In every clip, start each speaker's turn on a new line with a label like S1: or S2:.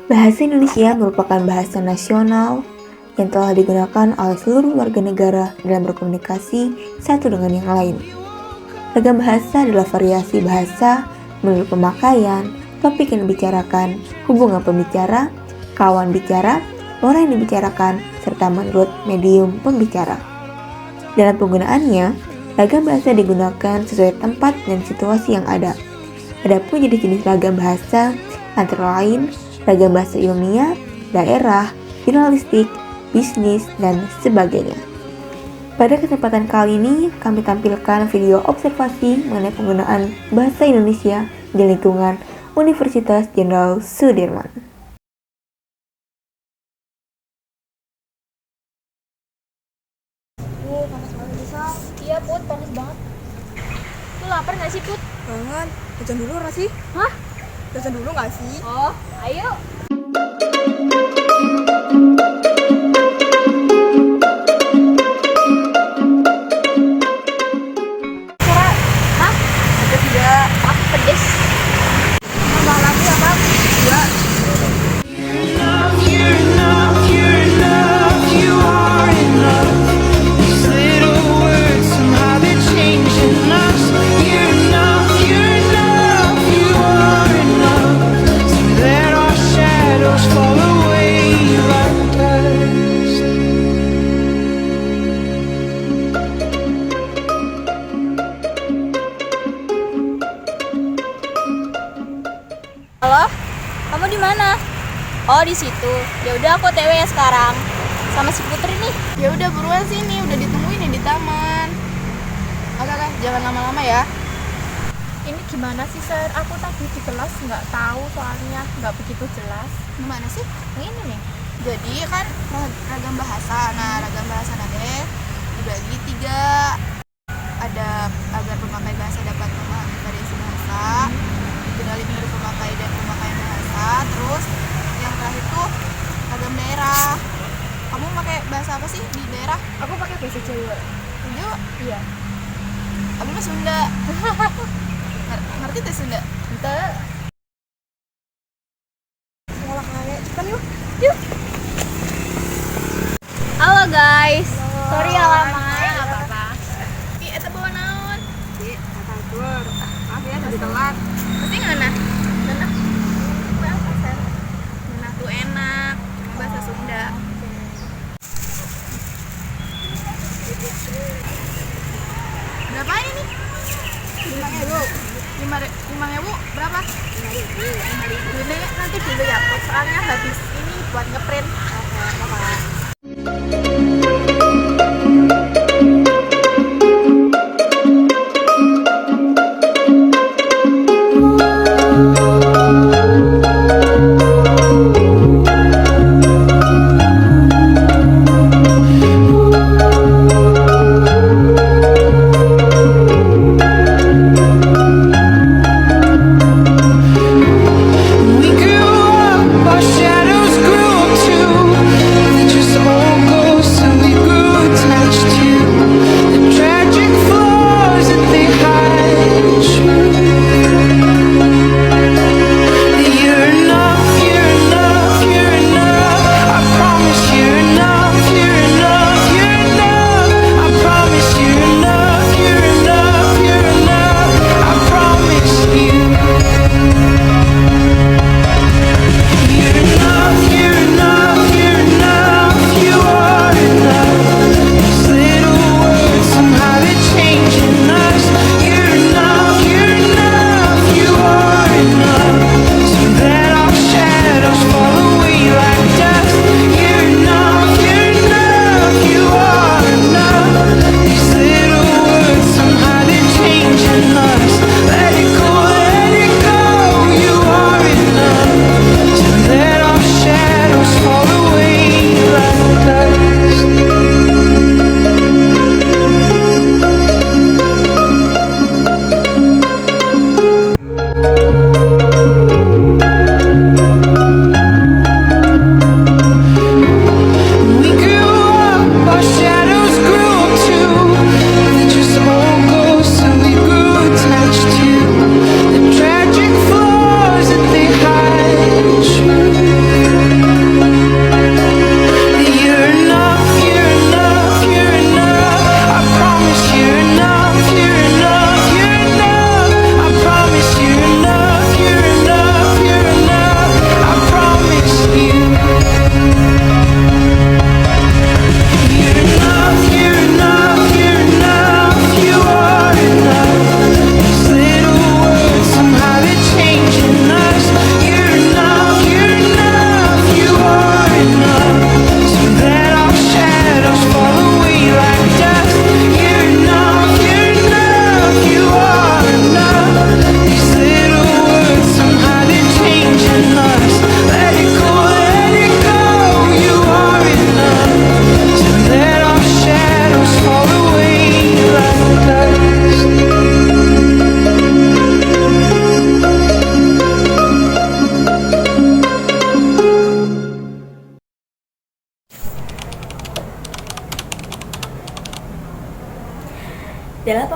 S1: Bahasa Indonesia merupakan bahasa nasional yang telah digunakan oleh seluruh warga negara dalam berkomunikasi satu dengan yang lain. Ragam bahasa adalah variasi bahasa menurut pemakaian, topik yang dibicarakan, hubungan pembicara, kawan bicara, orang yang dibicarakan, serta menurut medium pembicara. Dalam penggunaannya, ragam bahasa digunakan sesuai tempat dan situasi yang ada. Adapun jenis-jenis ragam bahasa antara lain ragam bahasa ilmiah, daerah, jurnalistik, bisnis, dan sebagainya. Pada kesempatan kali ini, kami tampilkan video observasi mengenai penggunaan bahasa Indonesia di lingkungan Universitas Jenderal Sudirman.
S2: Panas banget sih, Sal. Iya, Put, panas banget. Lu lapar gak sih, Put?
S3: Banget. Jajan dulu gak sih?
S2: Hah?
S3: Jajan dulu gak sih?
S2: Oh, ayo. Cara, hah?
S3: Ada tidak?
S2: Aku pedes.
S3: Tambah lagi apa? Dua.
S2: Halo? Kamu di mana? Oh, di situ. Ya udah, aku OTW ya sekarang. Sama si Putri nih.
S3: Ya udah buruan sini, udah ditungguin nih di taman. Oke, jangan lama-lama ya.
S4: Ini gimana sih, Sir? Aku tadi di kelas nggak tahu soalnya nggak begitu jelas.
S3: Gimana sih?
S4: Ini nih.
S3: Jadi kan ragam bahasa. Nah, ragam bahasa nanti dibagi 3. Ada agar pemakai bahasa dapat memahami variasi bahasa, dikenali menurut pemakai dan pemakaian bahasa. Terus yang terakhir tuh ragam daerah. Kamu pakai bahasa apa sih di daerah?
S4: Aku pakai bahasa Jawa.
S3: Jawa?
S4: Iya.
S3: Aku mah Sunda. Ngerti tuh Sunda?
S4: Ente.
S3: Sekolah kayak kan yuk.
S2: Halo guys. Sorry ya lama.
S4: Nggak apa-apa.
S3: Ki eta bawa naon? Ki, kata tur. Maaf ya tadi telat. Pasti ngana? Ngana. Apa, Sir? Ngana tuh enak. Bahasa Sunda. Berapa ini? 5.000 berapa? 5.000. Ini nanti dulu ya, Put. Soalnya habis ini buat ngeprint. Oke, apa-apa.
S5: We grew up, our shadows grew too. They just all go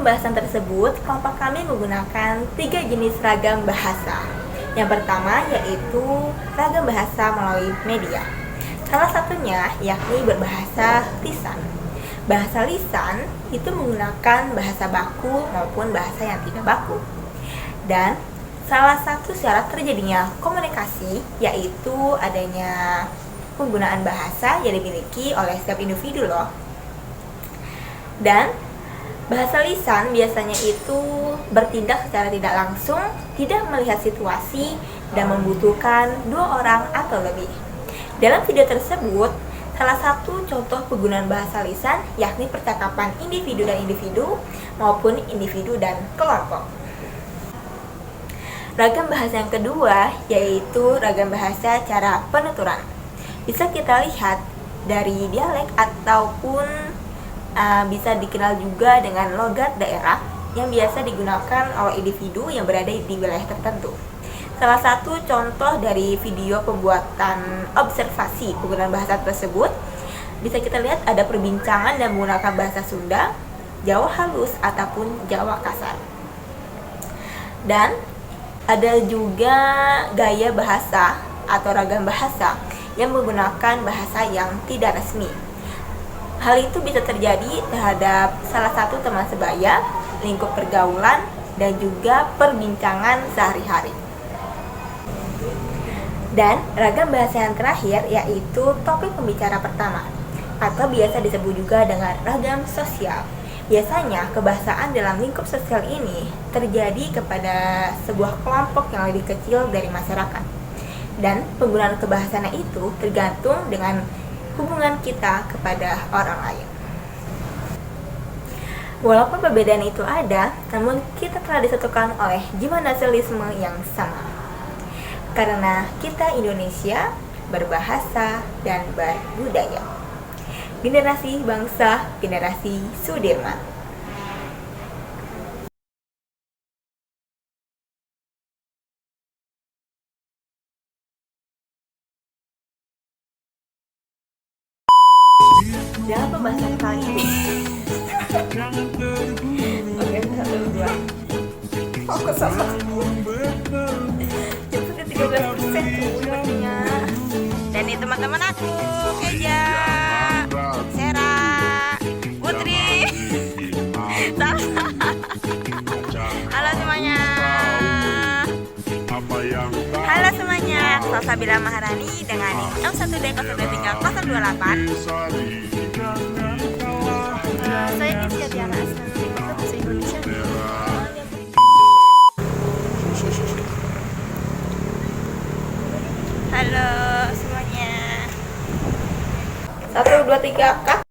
S1: pembahasan tersebut, kelompok kami menggunakan 3 jenis ragam bahasa. Yang pertama yaitu ragam bahasa melalui media. Salah satunya yakni berbahasa lisan. Bahasa lisan itu menggunakan bahasa baku maupun bahasa yang tidak baku. Dan salah satu syarat terjadinya komunikasi yaitu adanya penggunaan bahasa yang dimiliki oleh setiap individu loh. Dan bahasa lisan biasanya itu bertindak secara tidak langsung, tidak melihat situasi, dan membutuhkan 2 orang atau lebih. Dalam video tersebut, salah satu contoh penggunaan bahasa lisan yakni percakapan individu dan individu maupun individu dan kelompok. Ragam bahasa yang kedua yaitu ragam bahasa cara penuturan. Bisa kita lihat dari dialek ataupun bisa dikenal juga dengan logat daerah yang biasa digunakan oleh individu yang berada di wilayah tertentu. Salah satu contoh dari video pembuatan observasi penggunaan bahasa tersebut bisa kita lihat ada perbincangan dan menggunakan bahasa Sunda, Jawa halus ataupun Jawa kasar. Dan ada juga gaya bahasa atau ragam bahasa yang menggunakan bahasa yang tidak resmi. Hal itu bisa terjadi terhadap salah satu teman sebaya, lingkup pergaulan, dan juga perbincangan sehari-hari. Dan ragam bahasa yang terakhir yaitu topik pembicara pertama, atau biasa disebut juga dengan ragam sosial. Biasanya kebahasaan dalam lingkup sosial ini terjadi kepada sebuah kelompok yang lebih kecil dari masyarakat. Dan penggunaan kebahasaan itu tergantung dengan hubungan kita kepada orang lain. Walaupun perbedaan itu ada, namun kita telah disatukan oleh jiwa nasionalisme yang sama. Karena kita Indonesia berbahasa dan berbudaya. Generasi bangsa, generasi Sudirman. Dalam pembahasan kali ini oke, 1, 2 fokus sama jemput ke 13% sepertinya. Dan ini teman-teman aku, Keja, Sera, Putri, Salsa. Halo semuanya. Halo semuanya, Salsa Bila Maharani dengan NIM 61D023028.
S4: Saya Kesia Tiara Asman, bahasa Indonesia.
S1: Halo semuanya. 1, 2, 3 kak.